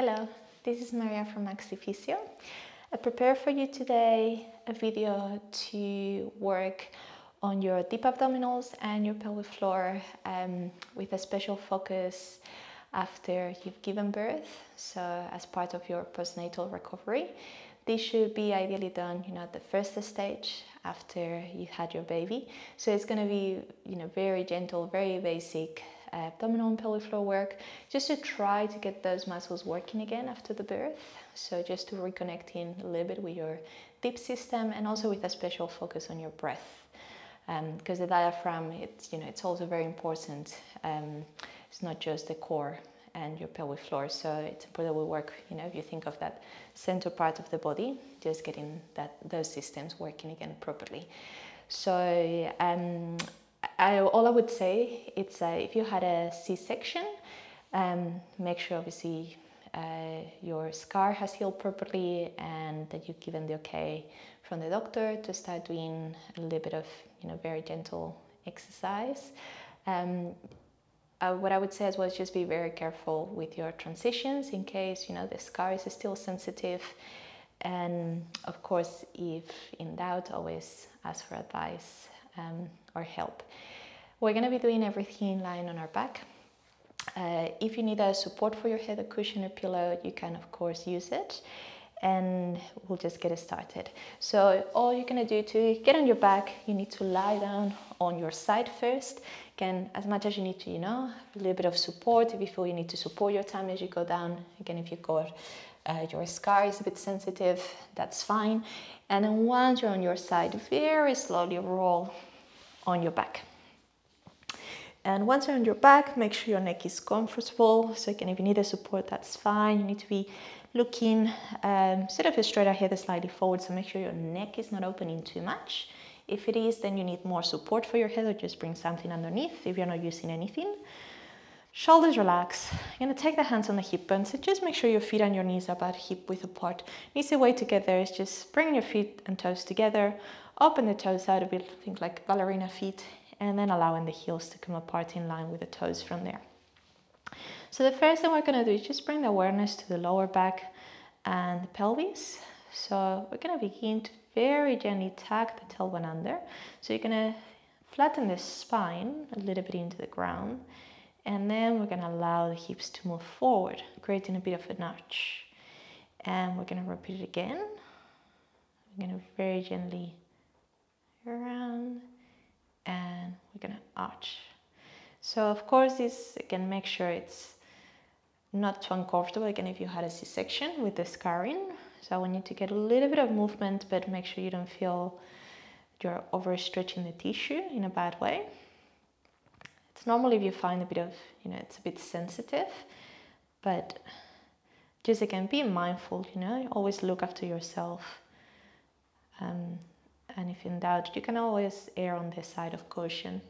Hello, this is Maria from Maxi Physio. I prepared for you today a video to work on your deep abdominals and your pelvic floor with a special focus after you've given birth, so as part of your postnatal recovery. This should be ideally done, at the first stage after you had your baby. So it's going to be, very gentle, very basic abdominal and pelvic floor work, just to try to get those muscles working again after the birth. So just to reconnecting a little bit with your deep system, and also with a special focus on your breath, because the diaphragm, it's also very important. It's not just the core and your pelvic floor, so it's important that we work, if you think of that center part of the body, just getting those systems working again properly. So all I would say, it's if you had a C-section, make sure obviously your scar has healed properly and that you've given the okay from the doctor to start doing a little bit of very gentle exercise. What I would say as well is just be very careful with your transitions in case the scar is still sensitive, and of course, if in doubt, always ask for advice or help. We're going to be doing everything lying on our back. If you need a support for your head, a cushion or pillow, you can of course use it, and we'll just get it started. So all you're going to do to get on your back, you need to lie down on your side first. Again, as much as you need to, a little bit of support. If you feel you need to support your tummy as you go down, again, if you've got your scar is a bit sensitive, that's fine. And then once you're on your side, very slowly roll on your back. And once you're on your back, make sure your neck is comfortable. So again, if you need a support, that's fine. You need to be looking sort of straight ahead, slightly forward, so make sure your neck is not opening too much. If it is, then you need more support for your head, or just bring something underneath if you're not using anything. Shoulders relax. You're going to take the hands on the hip bones, so just make sure your feet and your knees are about hip width apart. An easy way to get there is just bring your feet and toes together, open the toes out a bit, think like ballerina feet, and then allowing the heels to come apart in line with the toes from there. So the first thing we're going to do is just bring the awareness to the lower back and the pelvis. So we're going to begin to very gently tuck the tailbone under. So you're going to flatten the spine a little bit into the ground, and then we're going to allow the hips to move forward, creating a bit of an arch. And we're going to repeat it again. We're going to very gently around, and we're going to arch. So of course, this, again, make sure it's not too uncomfortable, again, if you had a C-section with the scarring. So I want you to get a little bit of movement, but make sure you don't feel you're overstretching the tissue in a bad way. It's normal if you find a bit of, it's a bit sensitive, but just again, be mindful, always look after yourself. And if in doubt, you can always err on the side of caution.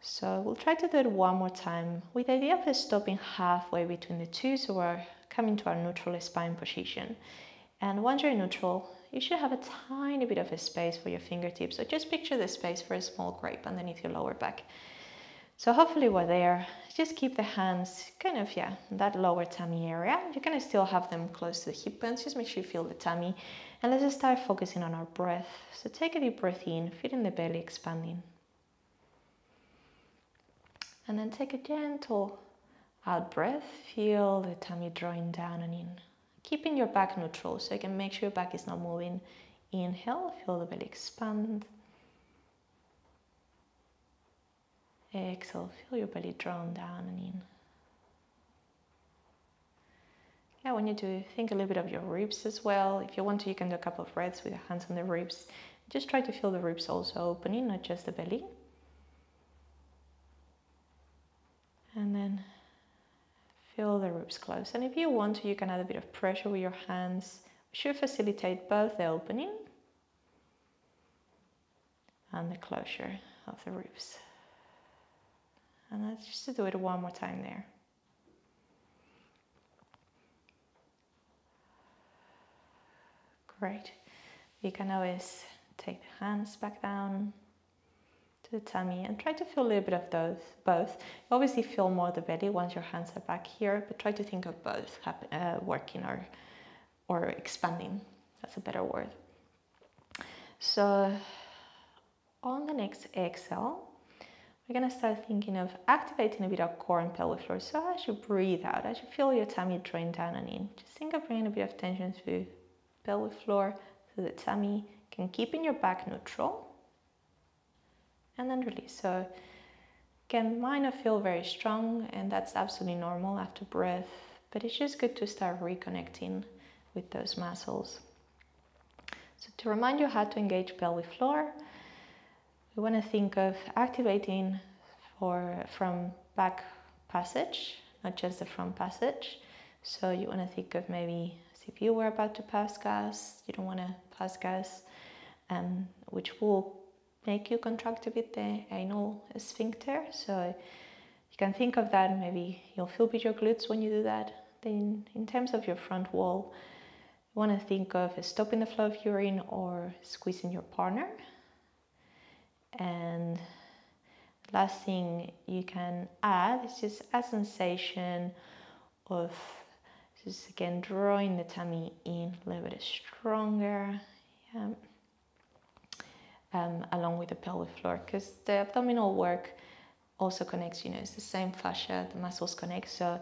So we'll try to do it one more time with the idea of stopping halfway between the two, so we're coming to our neutral spine position. And once you're neutral, you should have a tiny bit of a space for your fingertips. So just picture the space for a small grape underneath your lower back. So hopefully we're there. Just keep the hands kind of, that lower tummy area. You can still have them close to the hip bones. Just make sure you feel the tummy. And let's just start focusing on our breath. So take a deep breath in, feeling the belly expanding. And then take a gentle out breath. Feel the tummy drawing down and in. Keeping your back neutral, so you can make sure your back is not moving. Inhale, feel the belly expand. Exhale, feel your belly drawn down and in. I want you to think a little bit of your ribs as well. If you want to, you can do a couple of breaths with your hands on the ribs. Just try to feel the ribs also opening, not just the belly. And then feel the ribs close. And if you want to, you can add a bit of pressure with your hands. It should facilitate both the opening and the closure of the ribs. And let's just do it one more time there. Great. You can always take the hands back down to the tummy, and try to feel a little bit of both. You obviously feel more the belly once your hands are back here, but try to think of both working or expanding. That's a better word. So on the next exhale, we're going to start thinking of activating a bit of core and pelvic floor. So as you breathe out, as you feel your tummy drawing down and in, just think of bringing a bit of tension through pelvic floor, through the tummy, can keeping your back neutral, and then release. So again, might not feel very strong, and that's absolutely normal after breath, but it's just good to start reconnecting with those muscles. So to remind you how to engage pelvic floor, we want to think of activating from back passage, not just the front passage. So you want to think of maybe as if you were about to pass gas, you don't want to pass gas, which will make you contract a bit the anal sphincter. So you can think of that, maybe you'll feel with your glutes when you do that. Then in terms of your front wall, you want to think of stopping the flow of urine or squeezing your partner. And last thing you can add is just a sensation of just again drawing the tummy in a little bit stronger, along with the pelvic floor, because the abdominal work also connects, it's the same fascia, the muscles connect. So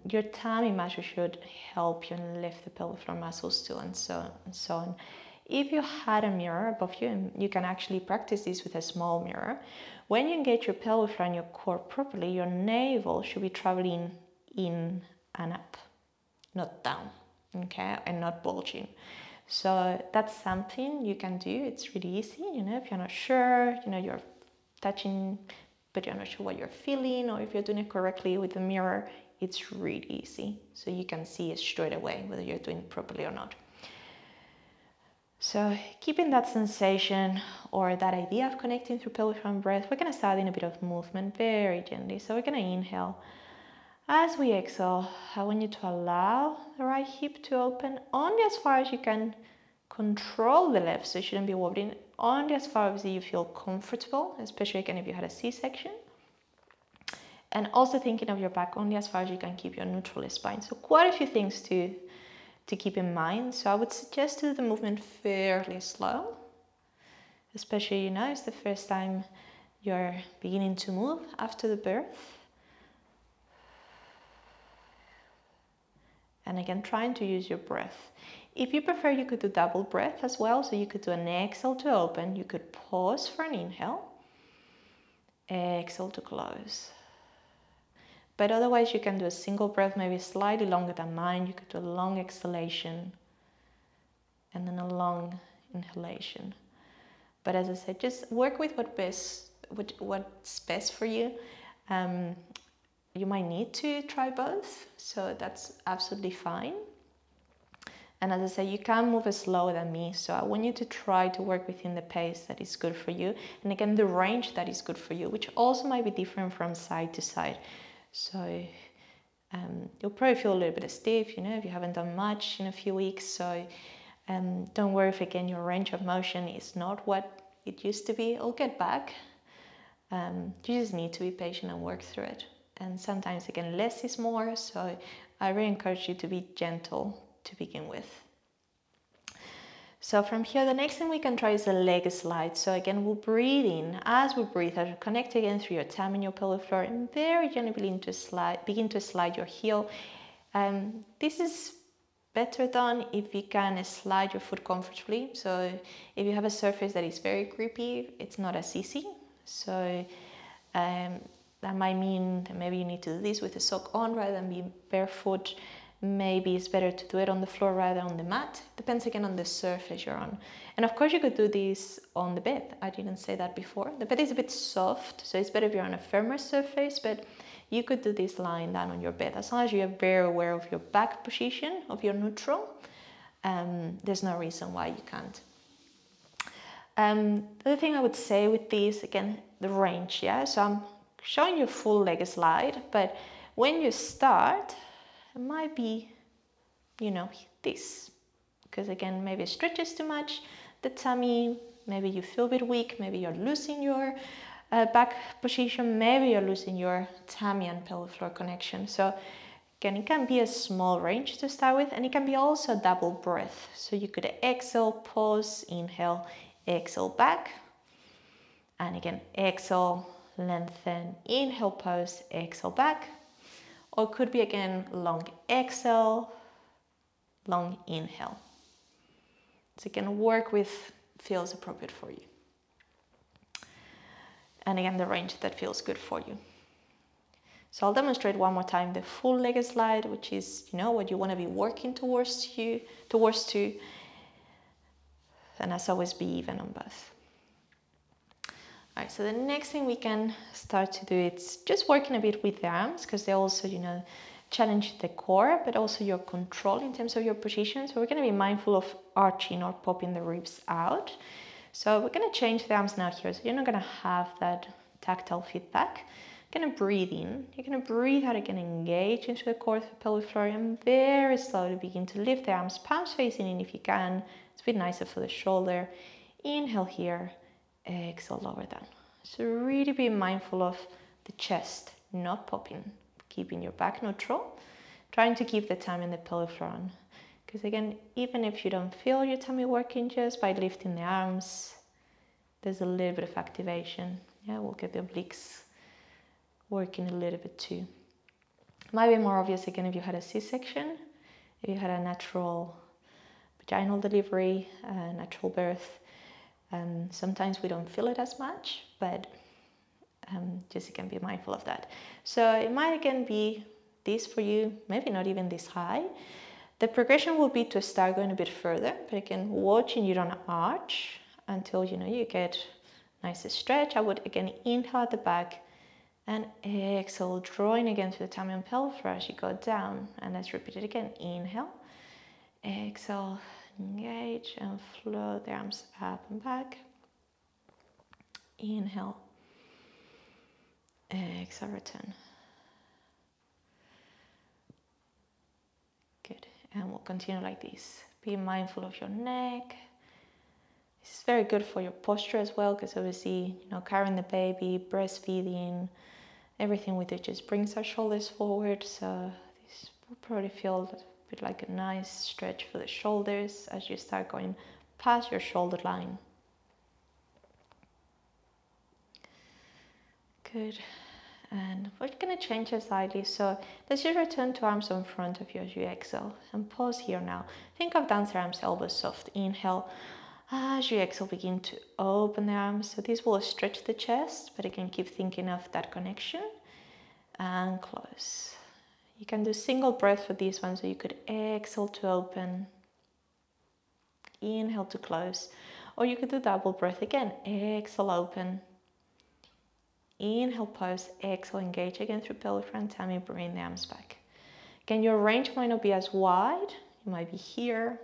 your tummy muscle should help you and lift the pelvic floor muscles too, and so on. If you had a mirror above you, and you can actually practice this with a small mirror, when you engage your pelvic floor and your core properly, your navel should be traveling in and up, not down, okay, and not bulging. So that's something you can do. It's really easy, if you're not sure, you're touching, but you're not sure what you're feeling, or if you're doing it correctly with the mirror, it's really easy. So you can see it straight away whether you're doing it properly or not. So keeping that sensation or that idea of connecting through pelvic floor and breath, we're going to start in a bit of movement very gently. So we're going to inhale. As we exhale, I want you to allow the right hip to open only as far as you can control the left, so you shouldn't be wobbling, only as far as you feel comfortable, especially again if you had a C-section. And also thinking of your back only as far as you can keep your neutral spine. So quite a few things to keep in mind. So I would suggest to do the movement fairly slow, especially it's the first time you're beginning to move after the birth. And again, trying to use your breath. If you prefer, you could do double breath as well. So you could do an exhale to open, you could pause for an inhale, exhale to close. But otherwise you can do a single breath, maybe slightly longer than mine. You could do a long exhalation and then a long inhalation. But as I said, just work with what's best for you. You might need to try both, so that's absolutely fine. And as I say, you can move slower than me, so I want you to try to work within the pace that is good for you. And again, the range that is good for you, which also might be different from side to side. So you'll probably feel a little bit stiff, if you haven't done much in a few weeks. So don't worry if again your range of motion is not what it used to be. It'll get back. You just need to be patient and work through it. And sometimes again, less is more. So I really encourage you to be gentle to begin with. So from here, the next thing we can try is a leg slide. So again, we'll breathe in. As we breathe out, connect again through your tummy and your pelvic floor, and very gently begin to slide your heel. This is better done if you can slide your foot comfortably. So if you have a surface that is very grippy, it's not as easy. So that might mean that maybe you need to do this with a sock on rather than be barefoot. Maybe it's better to do it on the floor rather than on the mat. Depends again on the surface you're on. And of course you could do this on the bed. I didn't say that before. The bed is a bit soft, so it's better if you're on a firmer surface, but you could do this lying down on your bed. As long as you are very aware of your back position, of your neutral, there's no reason why you can't. The other thing I would say with this, again, the range, yeah? So I'm showing you full leg slide, but when you start, it might be, this, because again, maybe it stretches too much, the tummy maybe you feel a bit weak, maybe you're losing your back position, maybe you're losing your tummy and pelvic floor connection. So again, it can be a small range to start with, and it can be also double breath. So you could exhale, pause, inhale, exhale back, and again, exhale, lengthen, inhale, pause, exhale back. Or it could be again, long exhale, long inhale. So you can work with feels appropriate for you. And again, the range that feels good for you. So I'll demonstrate one more time the full leg slide, which is, what you want to be working towards to. And as always, be even on both. All right, so the next thing we can start to do, it's just working a bit with the arms, because they also, challenge the core, but also your control in terms of your position. So we're going to be mindful of arching or popping the ribs out. So we're going to change the arms now here. So you're not going to have that tactile feedback. You're going to breathe in. You're going to breathe out. You're going to engage into the core of the pelvic floor, and very slowly begin to lift the arms, palms facing in if you can. It's a bit nicer for the shoulder. Inhale here. Exhale, lower down. So really be mindful of the chest, not popping. Keeping your back neutral. Trying to keep the tummy and the pelvic floor on. Because again, even if you don't feel your tummy working, just by lifting the arms, there's a little bit of activation. Yeah, we'll get the obliques working a little bit too. Might be more obvious again if you had a C-section, if you had a natural vaginal delivery, a natural birth. Sometimes we don't feel it as much, but just you can be mindful of that. So it might again be this for you, maybe not even this high. The progression will be to start going a bit further, but again, watching you don't arch until you get nice stretch. I would again inhale at the back and exhale, drawing again through the tummy and pelvic floor as you go down. And let's repeat it again. Inhale, exhale, engage and float the arms up and back. Inhale, exhale, return. Good, and we'll continue like this. Be mindful of your neck. This is very good for your posture as well, because obviously, carrying the baby, breastfeeding, everything with it just brings our shoulders forward. So this will probably feel a bit like a nice stretch for the shoulders as you start going past your shoulder line. Good. And we're going to change it slightly. So let's just return to arms in front of you as you exhale. And pause here now. Think of dancer arms, elbows soft. Inhale. As you exhale, begin to open the arms. So this will stretch the chest, but again, keep thinking of that connection. And close. You can do single breath for this one. So you could exhale to open. Inhale to close. Or you could do double breath again. Exhale, open. Inhale, pause, exhale, engage again through pelvic floor and tummy, bring the arms back. Again, your range might not be as wide. You might be here.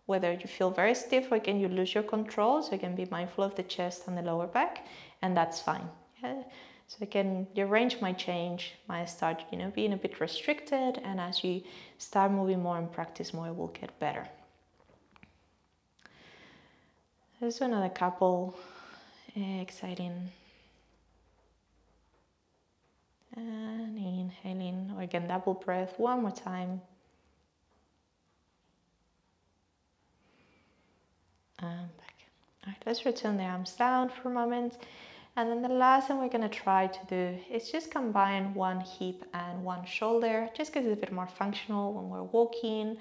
Whether you feel very stiff or again you lose your control, so again be mindful of the chest and the lower back, and that's fine. Yeah? So again, your range might change, might start being a bit restricted, and as you start moving more and practice more, it will get better. There's another couple. Exciting. And inhaling, or again double breath one more time. And back. All right, let's return the arms down for a moment. And then the last thing we're going to try to do is just combine one hip and one shoulder, just because it's a bit more functional when we're walking.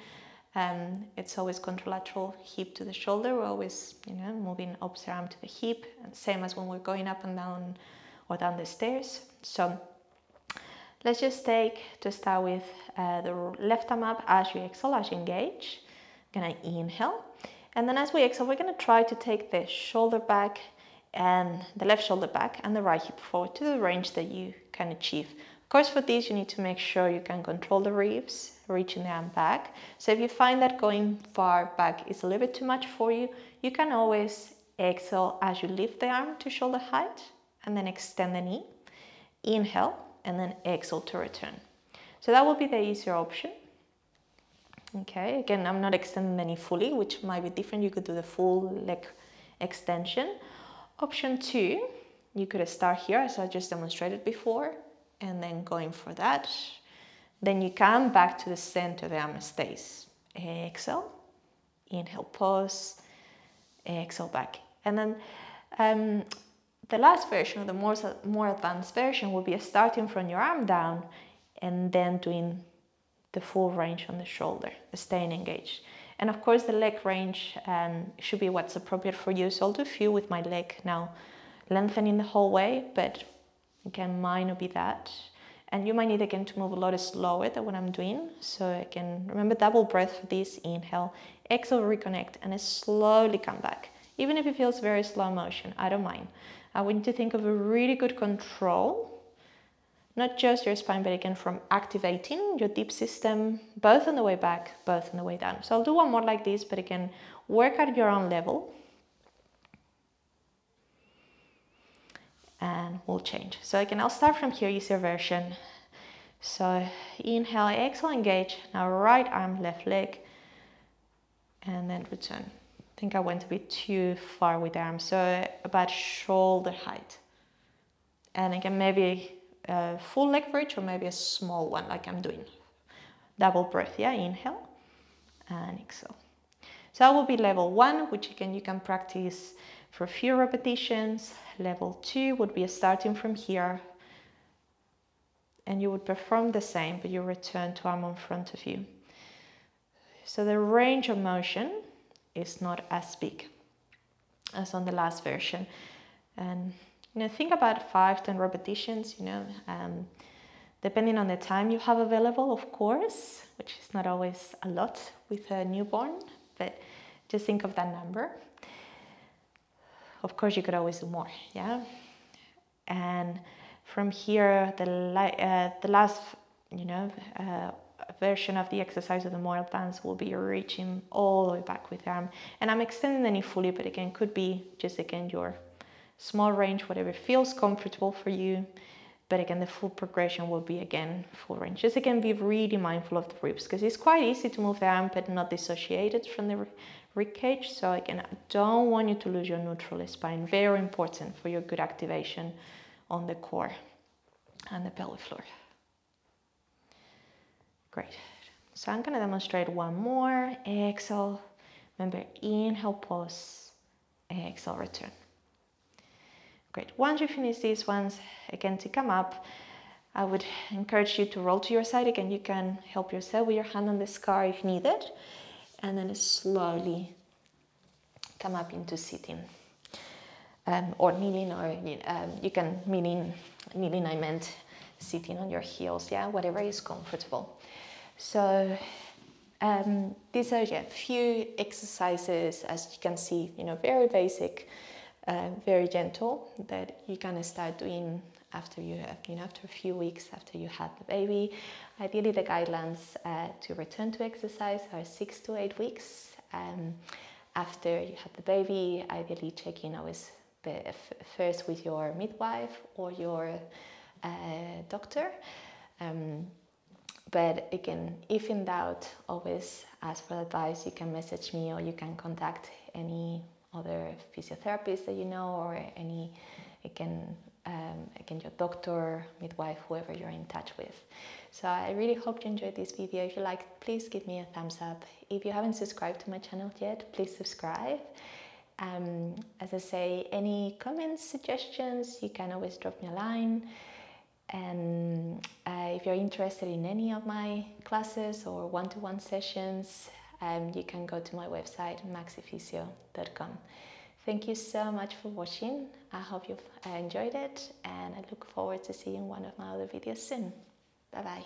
It's always contralateral hip to the shoulder. We're always, moving opposite arm to the hip, and same as when we're going up and down or down the stairs. So let's just take, to start with, the left arm up as you exhale, as you engage. Gonna inhale. And then as we exhale, we're gonna try to take the shoulder back and the left shoulder back and the right hip forward to the range that you can achieve. Of course, for this, you need to make sure you can control the ribs, reaching the arm back. So if you find that going far back is a little bit too much for you, you can always exhale as you lift the arm to shoulder height and then extend the knee. Inhale and then exhale to return. So that will be the easier option. Okay, again, I'm not extending the knee fully, which might be different. You could do the full leg extension. Option 2, you could start here as I just demonstrated before, and then going for that. Then you come back to the center, the arm stays. Exhale, inhale, pause, exhale back. And then the last version, or the more advanced version, will be starting from your arm down and then doing the full range on the shoulder, staying engaged. And of course the leg range should be what's appropriate for you. So I'll do a few with my leg now lengthening the whole way, but again, mine will be that. And you might need again to move a lot slower than what I'm doing. So again, remember double breath for this. Inhale, exhale, reconnect, and slowly come back. Even if it feels very slow motion, I don't mind. I want you to think of a really good control, not just your spine, but again from activating your deep system, both on the way back, both on the way down. So I'll do one more like this, but again, work at your own level. And we'll change. So again, I'll start from here, easier version. So inhale, exhale, engage. Now right arm, left leg, and then return. I think I went a bit too far with the arm, so about shoulder height. And again, maybe a full leg bridge or maybe a small one like I'm doing. Double breath, yeah, inhale and exhale. So that will be level 1, which again you can practice for a few repetitions. Level 2 would be starting from here, and you would perform the same, but you return to arm in front of you. So the range of motion is not as big as on the last version. And think about 5-10 repetitions, depending on the time you have available, of course, which is not always a lot with a newborn, but just think of that number. Of course, you could always do more, yeah? And from here, the last, version of the exercise of the more advanced will be reaching all the way back with the arm. And I'm extending the knee fully, but again, could be just, again, your small range, whatever feels comfortable for you. But again, the full progression will be, again, full range. Just, again, be really mindful of the ribs, because it's quite easy to move the arm, but not dissociated from the rib cage. So again, I don't want you to lose your neutral spine. Very important for your good activation on the core and the pelvic floor. Great. So I'm going to demonstrate one more. Exhale. Remember, inhale, pause. Exhale, return. Great. Once you finish these ones, again, to come up, I would encourage you to roll to your side. Again, you can help yourself with your hand on the scar if needed. And then slowly come up into sitting. Or kneeling, or you can kneeling, I meant sitting on your heels, yeah, whatever is comfortable. So these are a few exercises, as you can see, very basic, very gentle, that you can start doing after you have, after a few weeks after you had the baby. Ideally, the guidelines to return to exercise are 6 to 8 weeks after you had the baby. Ideally, check in always first with your midwife or your doctor. But again, if in doubt, always ask for advice. You can message me, or you can contact any other physiotherapist that you know, or any, again, your doctor, midwife, whoever you're in touch with. So I really hope you enjoyed this video. If you liked, please give me a thumbs up. If you haven't subscribed to my channel yet, please subscribe. As I say, any comments, suggestions, you can always drop me a line. And if you're interested in any of my classes or one-to-one sessions, you can go to my website, maxiphysio.com. Thank you so much for watching. I hope you've enjoyed it, and I look forward to seeing one of my other videos soon. Bye bye.